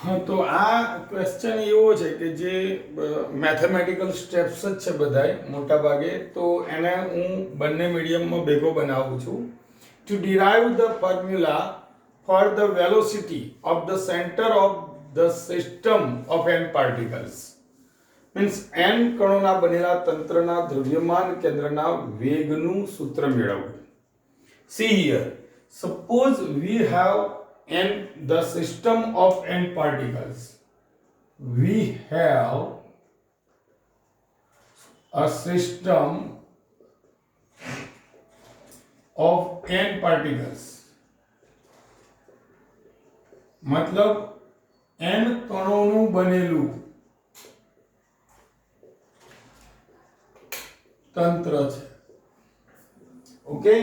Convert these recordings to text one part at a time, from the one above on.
हाँ, तो આ ક્વેશ્ચન એવો છે કે જે મેથેમેટિકલ સ્ટેપ્સ જ છે બધાય મોટા ભાગે, તો એને હું બંને મીડિયમમાં ભેગો બનાવું છું. To derive the formula for the velocity of the centre of the system of n particles, means n કણોના બનેલા તંત્રના દ્રવ્યમાન કેન્દ્રના વેગનું સૂત્ર મેળવવું. See here, suppose we have in the system of n particles, we have a system of n particles, मतलब n કણોનું બનેલું તંત્ર છે. Okay,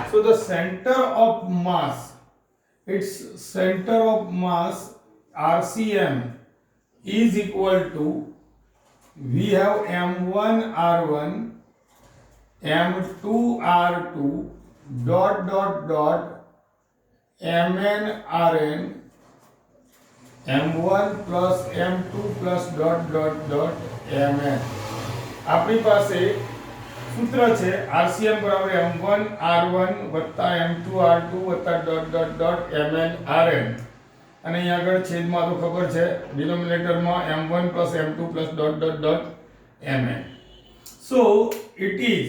so the center of mass, its center of mass RCM is equal to, we have m1 r1 m2 r2 dot dot dot mn rn m1 plus m2 plus dot dot dot mn. આપણી પાસે सूत्र है RCM बराबर m1 r1 वत्ता m2 r2 वत्ता dot dot dot mn rn, અને અહીં આગળ છેદમાં તો ખબર છે ડિનોમિનેટરમાં m1 plus m2 plus dot dot dot mn. So it is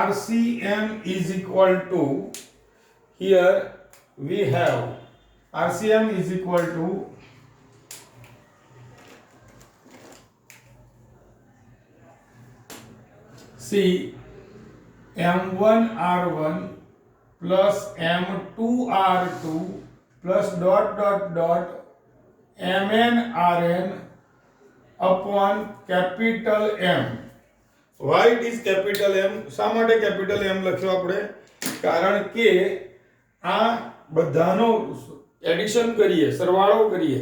RCM is equal to, here we have RCM is equal to see m1 r1 plus m2 r2 plus dot dot dot mn rn upon capital M. Why it is capital M? શા માટે capital M લખ્યો આપણે? કારણ કે આ બધાનો addition કરીએ, સરવાળો કરીએ,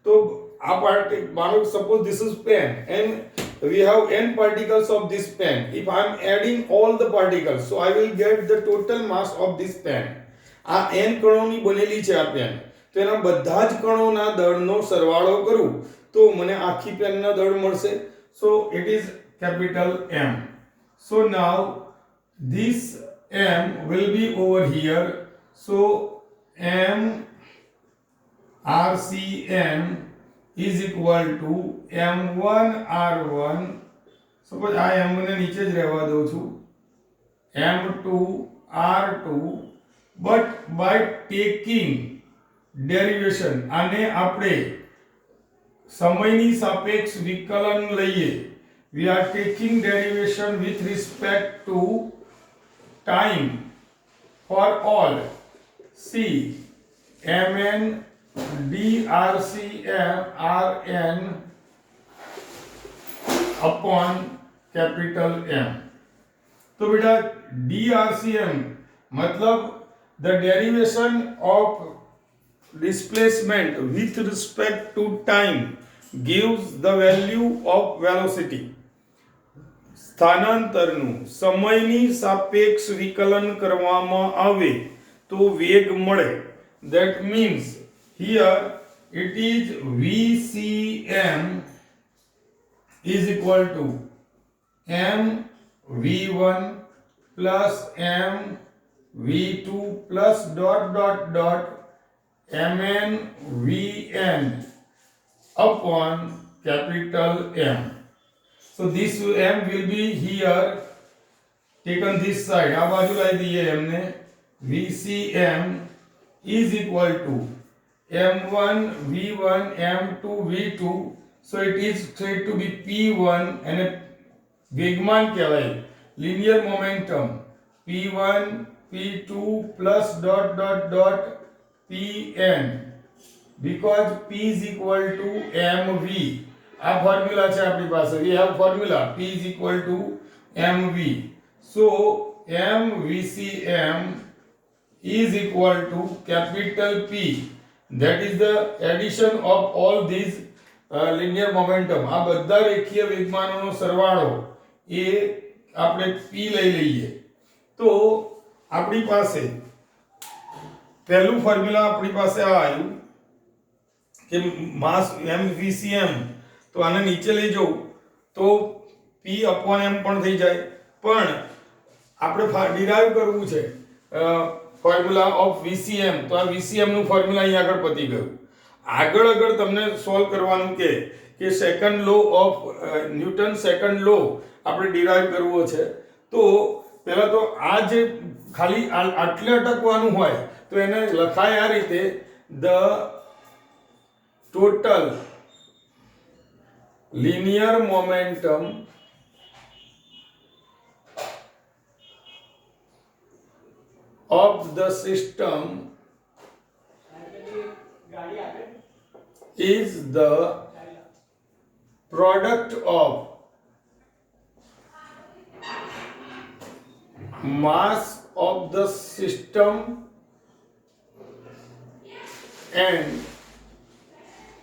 તો આ પાર્ટ માનો suppose this is pen and we have n particles of this pen. If I am adding all the particles, so I will get the total mass of this pen. આ n કણોની બનેલી છે આ pen, તો એના બધા જ કણોના દળનો સરવાળો કરું તો મને આખી પેનના દળ મળશે. So it is capital M. So now this M will be over here. So M RCM is equal to m1 r1, suppose આ m1 ને નીચે જ રહેવા દઉં છું, m2 r2, but by taking derivation, આને આપણે સમયની સાપેક્ષ વિકલન લઈએ, we are taking derivation with respect to time for all. See mn drcm rn upon capital M. तो बेटा drcm मतलब the derivation of displacement with respect to time gives the value of velocity. સ્થાનાંતરનું સમયની સાપેક્ષ વિકલન કરવામાં આવે તો વેગ મળે. That means here it is VCM is equal to m v1 plus m v2 plus dot dot dot mn vn upon capital M. So this m will be here taken this side, આ બાજુ લાવી દઈએ m ને. VCM is equal to m1 v1 m2 v2, so it is said to be p1 and વેગમાન કહેવાય, linear momentum p1 p2 plus dot dot dot pn, because p is equal to mv. આ formula છે આપણી પાસે, we have formula p is equal to mv. So mvcm is equal to capital P, that is the addition of all these linear momentum. આ બધા રેખીય વેગમાનોનો સરવાળો એ આપણે p લઈ લઈએ તો આપણી પાસે પહેલું ફોર્મ્યુલા આપણી પાસે આ આવ્યું કે માસ mvcm, તો આને નીચે લઈ જવું તો p upon m પણ થઈ જાય, પણ આપણે ડિરાઈવ કરવું છે ફોર્મ્યુલા ઓફ vcm, તો આ vcm નું ફોર્મ્યુલા અહીં આગળ પતી ગયું. આગળ તમને સોલ્વ કરવાનું કે second law of Newton second law આપણે ડિરાઈવ કરવો છે. તો પહેલા તો આ જે ખાલી આટલે અટકવાનું હોય તો એને લખાય આ રીતે, the total linear momentum of the system is the product of mass of the system and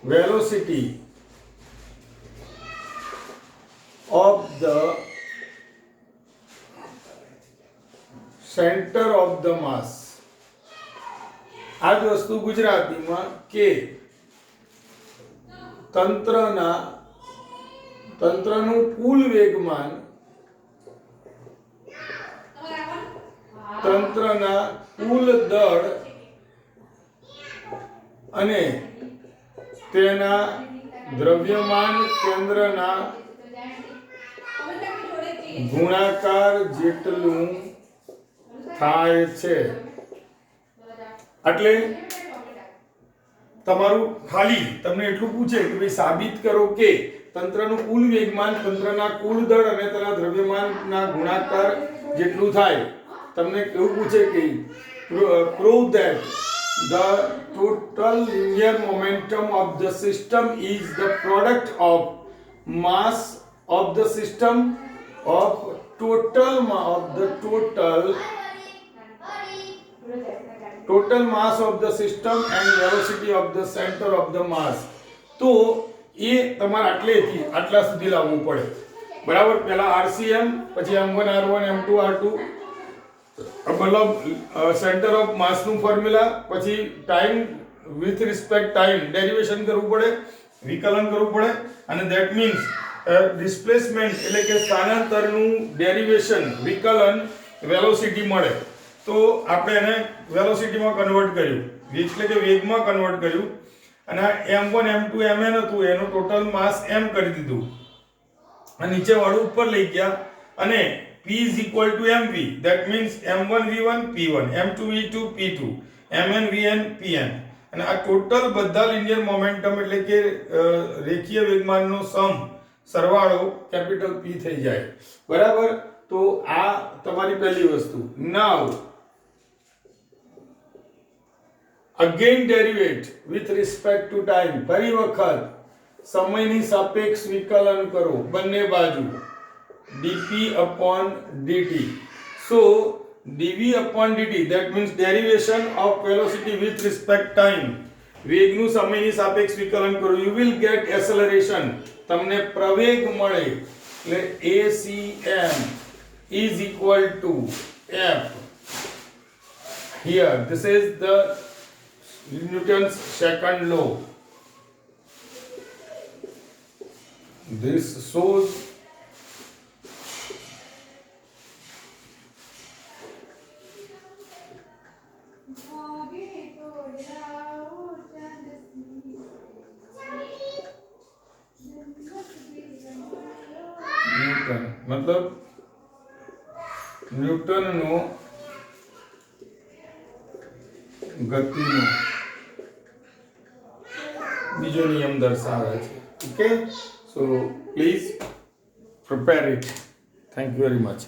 velocity of the center of the mass. આ જ વસ્તુ ગુજરાતીમાં કે તંત્રનું કુલ વેગમાન, તંત્રના કુલ દળ અને તેના દ્રવ્યમાન કેન્દ્રના ગુણાકાર જેટલું થાય છે. એટલે તમારું ખાલી તમને એટલું પૂછે કે ભાઈ સાબિત કરો કે તંત્રનું કુલ વેગમાન તંત્રના કુલ દળ અને તેના દ્રવ્યમાનના ગુણાકાર જેટલું થાય. તમને એવું પૂછે કે prove that the total linear momentum of the system is the product of mass of the system of total mass of the system and velocity of the center of the mass. તો એ તમારે આટલા સુધી લાવવું પડે, બરાબર. પહેલા RCM, પછી M1 R1 M2 R2, મતલબ સેન્ટર ઓફ માસ નું ફોર્મ્યુલા, પછી time with respect time derivation કરવું પડે, વિકલન કરવું પડે, અને ધેટ મીન્સ ડિસ્પ્લેસમેન્ટ એટલે કે સ્થાનાંતરનું ડેરિવેશન વિકલન વેલોસિટી મળે. તો આપણે એને વેલોસિટીમાં કન્વર્ટ કર્યું, એટલે કે વેગમાં કન્વર્ટ કર્યું, અને M1 M2 Mn હતું એનું ટોટલ માસ m કરી દીધું, અને નીચે વાળું ઉપર લઈ ગયા, અને P is equal to mv, that means m1 v1 p1, m2 v2 p2, mn vn pn, અને આ ટોટલ બધા લિનિયર મોમેન્ટમ એટલે કે રેખીય વેગમાનનો સરવાળો કેપિટલ P થઈ જાય, બરાબર. તો આ તમારી પહેલી વસ્તુ. Now again derivate with respect to time, ફરી વખત સમયની સાપેક્ષ વિકલન કરો બંને બાજુ, dp upon dt. So dv upon dt, that means derivation of velocity with respect time, વેગનું સમયની સાપેક્ષ વિકલન કરો, you will get acceleration, તમને પ્રવેગ મળે. એટલે acm is equal to f. Here this is the Newton's second law. This shows newton, મતલબ ન્યૂટનનો ગતિનો બીજો નિયમ દર્શાવે છે. Okay, so please prepare it. Thank you very much.